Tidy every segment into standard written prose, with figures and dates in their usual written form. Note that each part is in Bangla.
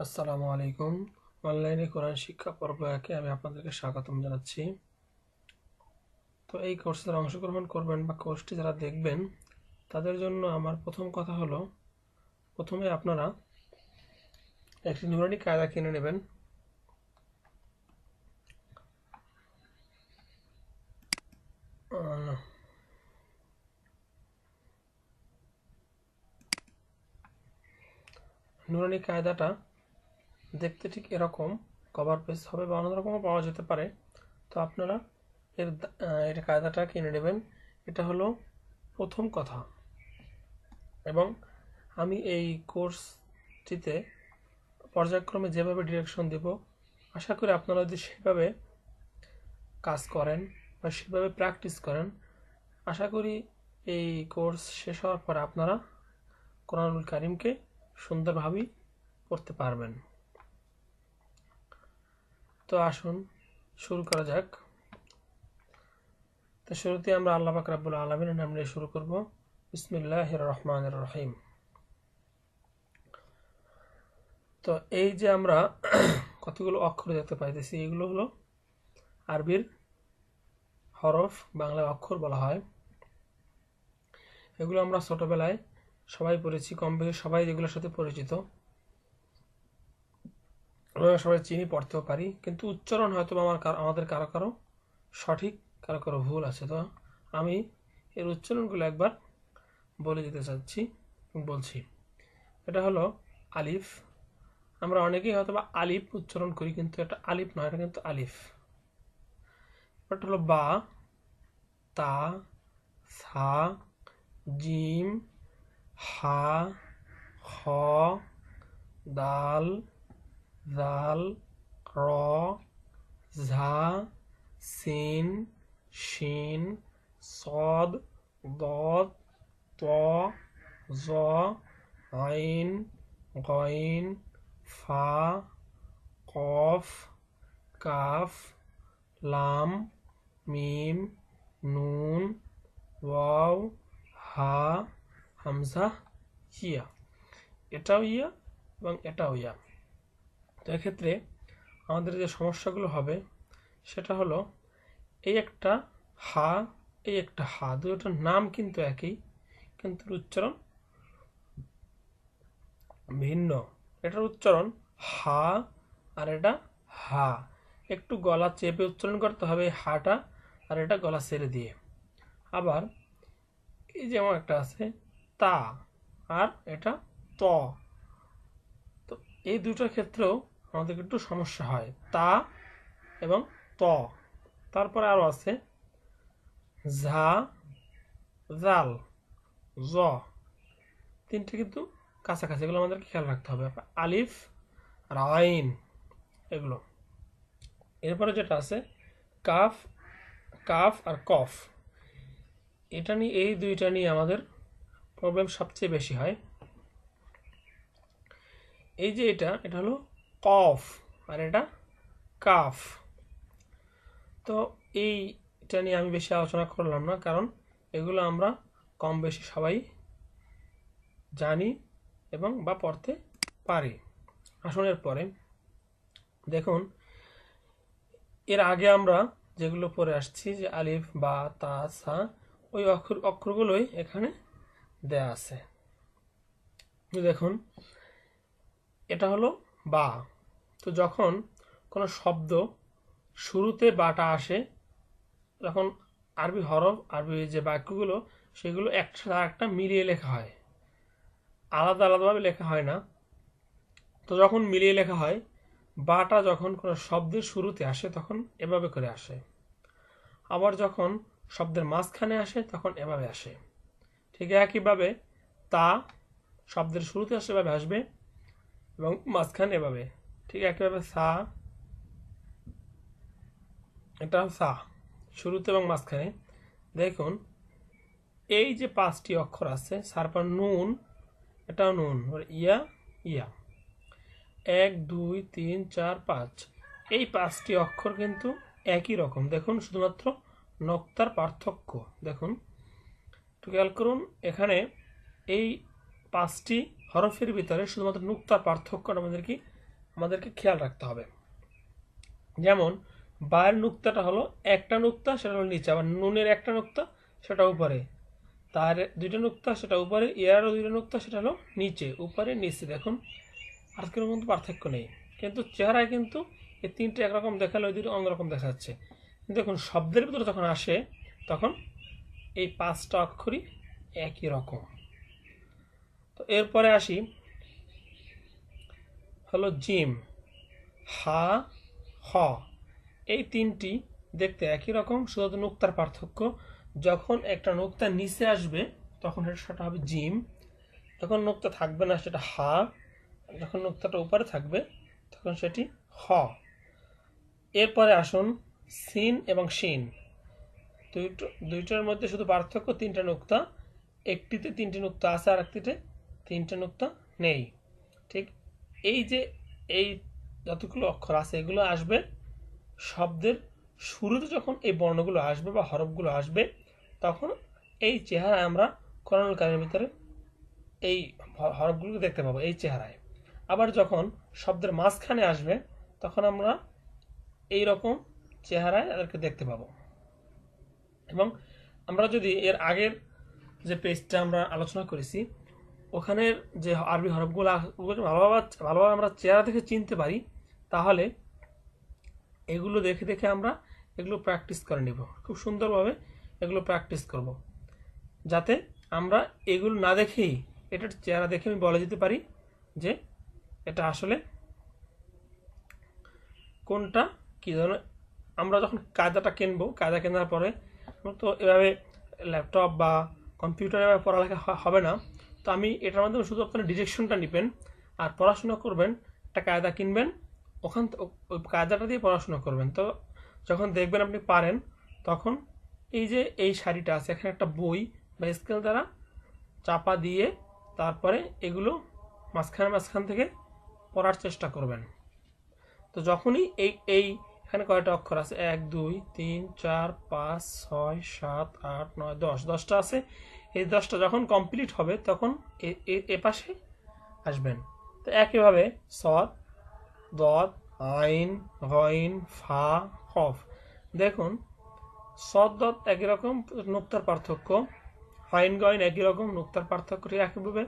আসসালামু আলাইকুম। অনলাইনে কোরআন শিক্ষা পর্ব একে আমি আপনাদেরকে স্বাগতম জানাচ্ছি। তো এই কোর্সে যারা অংশগ্রহণ করবেন বা কোর্সটি যারা দেখবেন তাদের জন্য আমার প্রথম কথা হলো, প্রথমে আপনারা একটি নুরানি কায়দা কিনে নেবেন। নুরানি কায়দাটা দেখতে ঠিক এরকম, কভার পেজ হবে বা অন্য রকমও পাওয়া যেতে পারে। তো আপনারা এটা কায়দাটা কিনে নেবেন। এটা হলো প্রথম কথা। এবং আমি এই কোর্সটিতে পর্যায়ক্রমে যেভাবে ডিরেকশন দেব, আশা করি আপনারা যদি সেভাবে কাজ করেন বা সেভাবে প্র্যাকটিস করেন, আশা করি এই কোর্স শেষ হওয়ার পরে আপনারা কোরআনুল কারিমকে সুন্দরভাবেই পড়তে পারবেন। তো আসুন শুরু করা যাক। তো শুরুতে আমরা আল্লাহ পাক রব্বুল আলামিনের নাম নিয়ে শুরু করব। বিসমিল্লাহির রহমানির রহিম। তো এই যে আমরা কতগুলো অক্ষর দেখতে পাইতেছি, এগুলো হলো আরবির হরফ, বাংলা অক্ষর বলা হয়। এগুলো আমরা ছোটবেলায় সবাই পড়েছি, কম বেশি সবাই এগুলোর সাথে পরিচিত, আমরা সবাই চিনি, পড়তেও পারি, কিন্তু উচ্চারণ হয়তো আমাদের কারো কারো সঠিক, কারো কারো ভুল আছে। তো আমি এর উচ্চারণগুলো একবার বলে যেতে চাচ্ছি, বলছি। এটা হলো আলিফ। আমরা অনেকেই হয়তো বা আলিফ উচ্চারণ করি, কিন্তু এটা আলিফ নয়, এটা কিন্তু আলিফ। এটা হলো বা, তা, সা, জিম, হা, খ, দাল, জাল, র, ঝা, সিন, শিন, সদ, দদ, ত, জ, আইন, গইন, ফা, কফ, কাফ, লাম, মিম, নুন, ওয়াও, হা, হামজা, ইয়া। এটাও ইয়া এবং এটাও ইয়া। তো এক্ষেত্রে আমাদের যে সমস্যাগুলো হবে সেটা হলো, এই একটা হা, এই একটা হা, দুটোর নাম কিন্তু একই, কিন্তু উচ্চারণ ভিন্ন। এটার উচ্চারণ হা আর এটা হা। একটু গলা চেপে উচ্চারণ করতে হবে হাটা, আর এটা গলা ছেড়ে দিয়ে। আবার এই যেমন একটা আছে তা, আর এটা ত। তো এই দুটোর ক্ষেত্রেও আমাদের একটু সমস্যা হয়, তা এবং ত। তারপরে আরো আছে ঝা, জাল, জ। তিনটে কিন্তু কাছাকাছি, এগুলো আমাদেরকে খেয়াল রাখতে হবে। আলিফ আর আইন, এগুলো। এরপরে যেটা আছে কাফ, কাফ আর কফ, এটা নিয়ে, এই দুইটা নিয়ে আমাদের প্রবলেম সবচেয়ে বেশি হয়। এই যে এটা হলো কফ আর এটা কাফ। তো এইটা নিয়ে আমি বেশি আলোচনা করলাম না, কারণ এগুলো আমরা কম বেশি সবাই জানি এবং বা পড়তে পারি। আসনের পরে দেখুন, এর আগে আমরা যেগুলো পড়ে আসছি, যে আলিফ, বা, তা, সা, ওই অক্ষরগুলোই এখানে দেয়া আছে। দেখুন, এটা হলো বা। তো যখন কোনো শব্দ শুরুতে বাটা আসে, তখন আরবি হরফ, আরবি যে বাক্যগুলো, সেগুলো একসাথে আরেকটা মিলিয়ে লেখা হয়, আলাদা আলাদাভাবে লেখা হয় না। তো যখন মিলিয়ে লেখা হয়, বাটা যখন কোনো শব্দের শুরুতে আসে তখন এভাবে করে আসে, আবার যখন শব্দের মাঝখানে আসে তখন এভাবে আসে। ঠিক একইভাবে তা শব্দের শুরুতে আসে এভাবে আসবে, এবং মাঝখানে এভাবে। ঠিক একইভাবে সা, এটা সা শুরুতে এবং মাঝখানে। দেখুন, এই যে পাঁচটি অক্ষর আছে, তারপর নুন, এটাও নুন, ইয়া, ইয়া, 1 2 3 4 5, এই পাঁচটি অক্ষর কিন্তু একই রকম। দেখুন, শুধুমাত্র নক্তার পার্থক্য। দেখুন, একটু খেয়াল করুন, এখানে এই পাঁচটি হরফের ভিতরে শুধুমাত্র নুক্তার পার্থক্যটা আমাদেরকে আমাদেরকে খেয়াল রাখতে হবে। যেমন বায়ের নুক্তাটা হলো একটা নুক্তা, সেটা হলো নিচে, আবার নুনের একটা নুক্তা সেটা উপরে, তার দুইটা নুক্তা সেটা উপরে, ইয়ারও দুইটা নুক্তা সেটা হলো নিচে, উপরে নিচে। দেখুন আর কোনো কিন্তু পার্থক্য নেই, কিন্তু চেহারায় কিন্তু এই তিনটে একরকম দেখালে ওই দুটো অন্যরকম দেখা যাচ্ছে। দেখুন শব্দের ভিতরে যখন আসে তখন এই পাঁচটা অক্ষরই একই রকম। তো এরপরে আসি হলো জিম, হা, হ। এই তিনটি দেখতে একই রকম, শুধু নুক্তার পার্থক্য। যখন একটা নুক্তা নিচে আসবে তখন সেটা হবে জিম, যখন নুক্তা থাকবে না সেটা হা, যখন নুক্তাটা উপরে থাকবে তখন সেটি হ। এরপরে আসুন সিন এবং শিন। দুইটার মধ্যে শুধু পার্থক্য তিনটা নুক্তা, একটিতে তিনটি নুক্তা আছে আর একটিতে তিনটা নুক্তা নেই। ঠিক এই যে এই যতগুলো অক্ষর আছে এগুলো আসবে শব্দের শুরুতে, যখন এই বর্ণগুলো আসবে বা হরফগুলো আসবে তখন এই চেহারায় আমরা কোরআনুল কারীমের ভিতরে এই হরফগুলোকে দেখতে পাবো এই চেহারায়। আবার যখন শব্দের মাঝখানে আসবে তখন আমরা এই রকম চেহারায় তাদেরকে দেখতে পাবো। এবং আমরা যদি এর আগের যে পেজটা আমরা আলোচনা করেছি ওখানের যে আরবি হরফগুলো ভালোভাবে আমরা চেহারা থেকে চিনতে পারি, তাহলে এগুলো দেখে দেখে আমরা এগুলো প্র্যাকটিস করে নিব, খুব সুন্দরভাবে এগুলো প্র্যাকটিস করব, যাতে আমরা এগুলো না দেখেই এটার চেহারা দেখে আমি বলে দিতে পারি যে এটা আসলে কোনটা কী ধরনের। আমরা যখন কায়দাটা কিনবো, কায়দা কেনার পরে তো এভাবে ল্যাপটপ বা কম্পিউটারে পড়ালেখা হবে না, তো আমি এটার মাধ্যমে শুধু আপনার ডিরেকশনটা নেবেন আর পড়াশোনা করবেন। একটা কায়দা কিনবেন, ওখান ওই কায়দাটা দিয়ে পড়াশোনা করবেন। তো যখন দেখবেন আপনি পারেন তখন এই যে এই শাড়িটা আছে এখানে একটা বই বা স্কেল দ্বারা চাপা দিয়ে তারপরে এগুলো মাঝখান থেকে পড়ার চেষ্টা করবেন। তো যখনই এই এই এখানে কয়টা অক্ষর আছে, 1 2 3 4 5 6 7 8 9 10, 10টা আছে। এই 10টা যখন কমপ্লিট হবে তখন এ পাশে আসবেন। তো একইভাবে সদ, দদ, আইন, গইন, ফা, কফ। দেখুন সদ দদ একই রকম, নুক্তার পার্থক্য। আইন গইন একই রকম, নুক্তার পার্থক্য। একইভাবে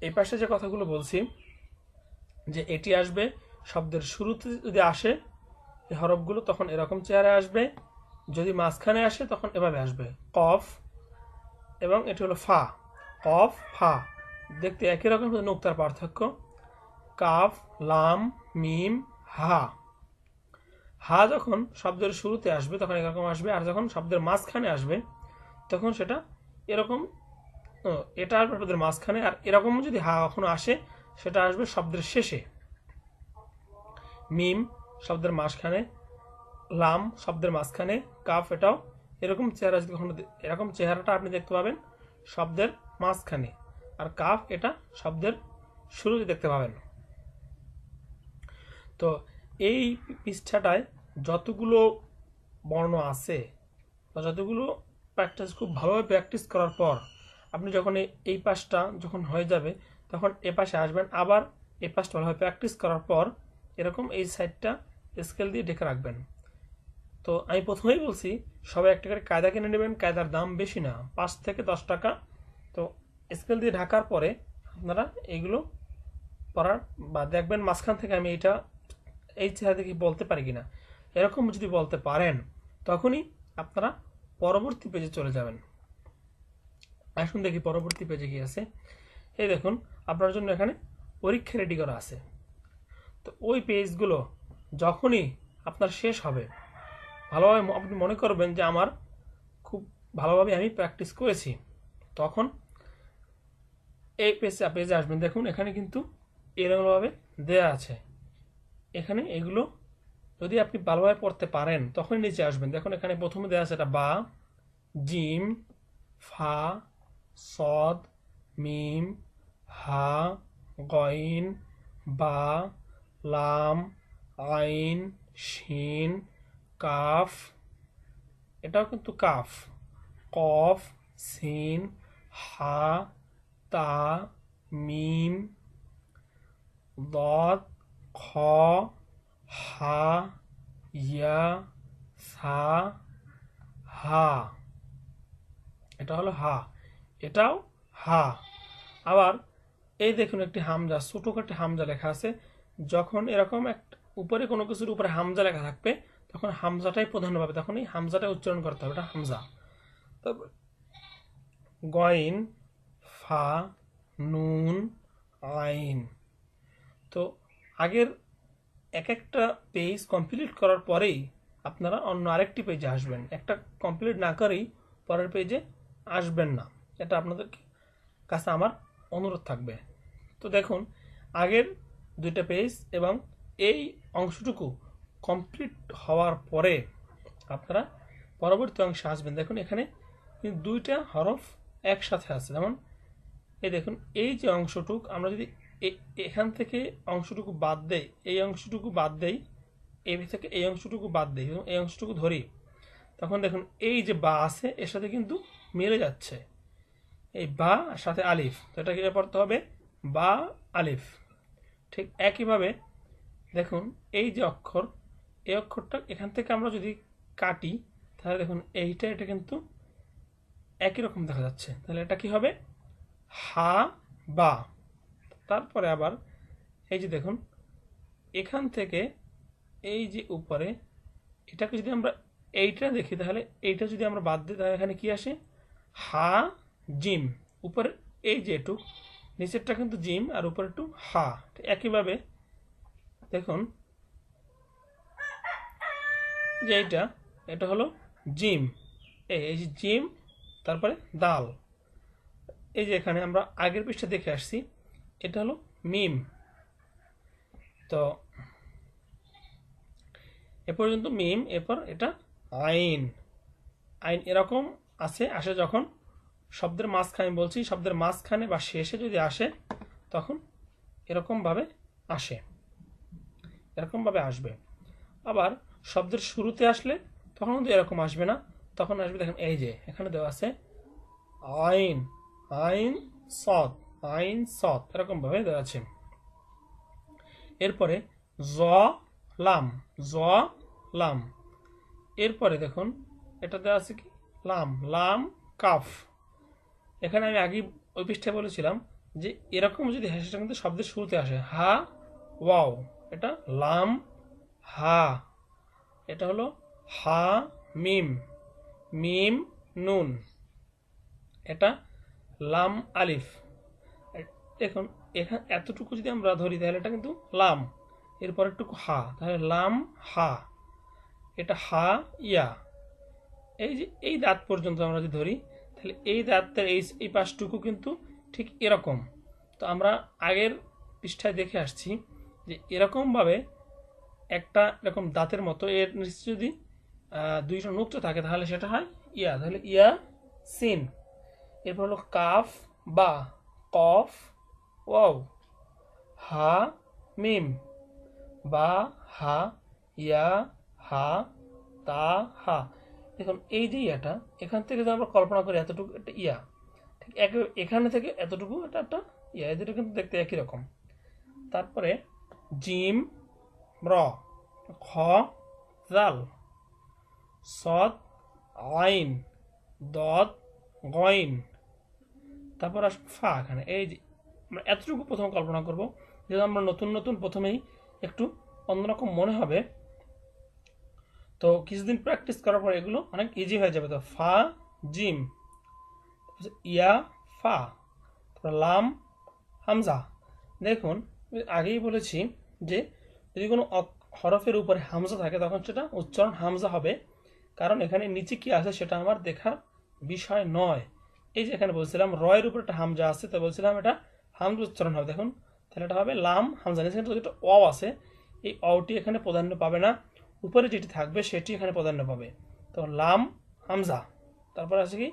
এই পাশে যে কথাগুলো বলছি যে এটি আসবে শব্দের শুরুতে, যদি আসে এই হরফগুলো তখন এরকম চেহারায় আসবে, যদি মাঝখানে আসে তখন এভাবে আসবে কফ, এবং এটি হলো ফা, কফ ফা। দেখতে একই রকম, নুক্তার পার্থক্য। কাফ, লাম, মিম, হা। হা যখন শব্দের শুরুতে আসবে তখন এরকম আসবে, আর যখন শব্দের মাঝখানে আসবে তখন সেটা এরকম, এটা আসবে শব্দের মাঝখানে, আর এরকম যদি হা কখনো আসে সেটা আসবে শব্দের শেষে। মিম শব্দের মাঝখানে, লাম শব্দের মাঝখানে, কাফ এটাও এরকম চেহারা, যদি কখনো এরকম চেহারাটা আপনি দেখতে পাবেন শব্দের মাঝখানে, আর কাফ এটা শব্দের শুরুতে দেখতে পাবেন। তো এই পৃষ্ঠাটায় যতগুলো বর্ণ আছে বা যতগুলো প্র্যাকটিস, খুব ভালোভাবে প্র্যাকটিস করার পর আপনি যখন এই পাশটা যখন হয়ে যাবে তখন এ পাশে আসবেন, আবার এই পাশটা ভালোভাবে প্র্যাকটিস করার পর এরকম এই সাইডটা স্কেল দিয়ে ঢেকে রাখবেন। তো আমি প্রথমেই বলছি সবাই একটা করে কায়দা কিনে নেবেন, কায়দার দাম বেশি না, 5 থেকে 10 টাকা। তো স্কেল দিয়ে ঢাকার পরে আপনারা এইগুলো পড়ার বা দেখবেন মাঝখান থেকে আমি এটা এই চেহারা দেখে বলতে পারি কিনা, এরকম যদি বলতে পারেন তখনই আপনারা পরবর্তী পেজে চলে যাবেন। এখন দেখি পরবর্তী পেজে কি আছে। এই দেখুন আপনার জন্য এখানে পরীক্ষা রেডি করা আছে। তো ওই পেজগুলো যখনই আপনার শেষ হবে, ভালোভাবে আপনি মনে করবেন যে আমার খুব ভালোভাবে আমি প্র্যাকটিস করেছি, তখন এই পেজে আসবেন। দেখুন এখানে কিন্তু এরকমভাবে দেয়া আছে, এখানে এগুলো যদি আপনি ভালোভাবে পড়তে পারেন তখন নিচে আসবেন। দেখুন এখানে প্রথমে দেওয়া আছে এটা বা, জিম, ফা, সদ, মিম, হা, গইন, বা, লাম, আইন, শিন, কাফ, এটাও কিন্তু কাফ, কফ, সিন, হা, তা, মিম, দদ, খ, হা, ইয়া, সা, হা। এটা হলো হা, এটাও হা। আবার এই দেখুন একটি হামজা, ছোট একটি হামজা লেখা আছে। যখন এরকম একটা উপরে কোনো কিছুর উপরে হামজা লেখা থাকবে তখন হামজাটাই প্রধান পাবে, তখন এই হামজাটা উচ্চারণ করতে হবে, এটা হামজা। তারপর গইন, ফা, নুন, আইন। তো আগের এক একটা পেজ কমপ্লিট করার পরেই আপনারা অন্য আরেকটি পেজে আসবেন, একটা কমপ্লিট না করেই পরের পেজে আসবেন না, এটা আপনাদের কাছে আমার অনুরোধ থাকবে। তো দেখুন আগের দুইটা পেজ এবং এই অংশটুকু কমপ্লিট হওয়ার পরে আপনারা পরবর্তী অংশে আসবেন। দেখুন এখানে কিন্তু দুইটা হরফ একসাথে আছে, যেমন এই দেখুন এই যে অংশটুকু আমরা যদি এখান থেকে অংশটুকু বাদ দেই, এই অংশটুকু বাদ দেই, এই থেকে এই অংশটুকু বাদ দেই এবং এই অংশটুকু ধরি, তখন দেখুন এই যে বা আছে এর সাথে কিন্তু মিলে যাচ্ছে, এই বা সাথে আলিফ, তো এটাকে পড়তে হবে বা আলিফ। ঠিক একইভাবে দেখুন এই যে অক্ষর, এই অক্ষরটা এখান থেকে আমরা যদি কাটি তাহলে দেখুন এটা কিন্তু একই রকম দেখা যাচ্ছে, তাহলে এটা কি হবে হা বা। তারপরে আবার এই যে দেখুন এখান থেকে এই যে উপরে এটাকে যদি আমরা এইটা দেখি তাহলে এইটা যদি আমরা বাদ দিই তাহলে এখানে কি আসে হা জিম, উপরে এই যে একটু নিচেরটা কিন্তু জিম আর উপরে একটু হা। একইভাবে দেখুন যে এটা হলো জিম, এই যে জিম, তারপরে দাল। এই যে এখানে আমরা আগের পৃষ্ঠা দেখে আসছি এটা হলো মিম। তো এ পর্যন্ত মিম, এরপর এটা আইন। আইন এরকম আসে যখন শব্দের মাঝখানে, বলছি শব্দের মাঝখানে বা শেষে যদি আসে তখন এরকমভাবে আসে, এরকমভাবে আসবে। আবার শব্দের শুরুতে আসলে তখন কিন্তু এরকম আসবে না, তখন আসবে দেখেন এই যে এখানে দেওয়া আছে আইন, আইন সদ, আইন সদ, এরকমভাবে দেওয়া আছে। এরপরে জ লাম, জ লাম। এরপরে দেখুন এটা দেওয়া আছে কি লাম, লাম কাফ। এখানে আমি আগে ওই পৃষ্ঠায় বলেছিলাম যে এরকম যদি হয় সেটা কিন্তু শব্দের শুরুতে আসে, হা ওয়াও, এটা লাম হা। এটা হলো হা মিম, মিম নুন, এটা লাম আলিফ। দেখুন এখানে এতটুকু যদি আমরা ধরি তাহলে এটা কিন্তু লাম, এরপর একটু হা, তাহলে লাম হা, এটা হা ইয়া। এই যে এই দাঁত পর্যন্ত আমরা যদি ধরি তাহলে এই দাঁতের এই পাশটুকু কিন্তু ঠিক এরকম। তো আমরা আগের পৃষ্ঠায় দেখে আসছি যে এরকমভাবে একটা এরকম দাঁতের মতো এর নিচে যদি দুইটা নুক্তা থাকে তাহলে সেটা হয় ইয়া, তাহলে ইয়া সিন। এরপর হলো কাফ বা, কফ ওয়াও, হা মিম, বা হা ইয়া হা তা হা। দেখুন এই যে ইয়াটা এখান থেকে যদি আমরা কল্পনা করি এতটুকু একটা ইয়া, ঠিক এখানে থেকে এতটুকু এটা একটা ইয়া, এদের কিন্তু দেখতে একই রকম। তারপরে জিম র, খ জাল, সদ আইন, দদ গইন, তারপর আসবে ফা। এখানে এই যে আমরা এতটুকু প্রথম কল্পনা করব, যেহেতু আমরা নতুন নতুন প্রথমেই একটু অন্যরকম মনে হবে, তো কিছুদিন প্র্যাকটিস করার পর এগুলো অনেক ইজি হয়ে যাবে। তো ফা জিম, ইয়া ফা, তারপর লাম হামজা। দেখুন আগেই বলেছি যে যদি কোনো হরফের উপরে হামজা থাকে তখন সেটা উচ্চারণ হামজা হবে, কারণ এখানে নিচে কি আছে সেটা আমার দেখার বিষয় নয়। এই যে এখানে বলছিলাম রয়ের উপর একটা হামজা আছে, তো বলছিলাম এটা হামজা উচ্চারণ হবে। দেখুন তাহলে এটা হবে লাম হামজা। নিচে কিন্তু একটা অ আছে, এই অটি এখানে প্রাধান্য পাবে না, উপরে যেটি থাকবে সেটি এখানে প্রাধান্য পাবে। তো লাম হামজা, তারপর আছে কি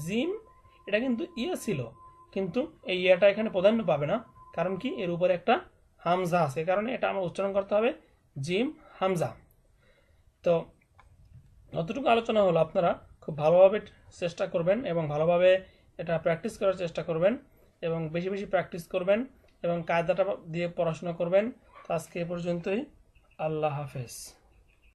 জিম, এটা কিন্তু ইয়া ছিল কিন্তু এই ইয়াটা এখানে প্রাধান্য পাবে না, কারণ কি এর উপরে একটা হামজা আছে, কারণে এটা আমার উচ্চারণ করতে হবে জিম হামজা। তো যতটুকু আলোচনা হলো আপনারা খুব ভালোভাবে চেষ্টা করবেন এবং ভালোভাবে এটা প্র্যাকটিস করার চেষ্টা করবেন এবং বেশি বেশি প্র্যাকটিস করবেন এবং কায়দাটা দিয়ে পড়াশোনা করবেন। তো আজকে এ পর্যন্তই। আল্লাহ হাফেজ।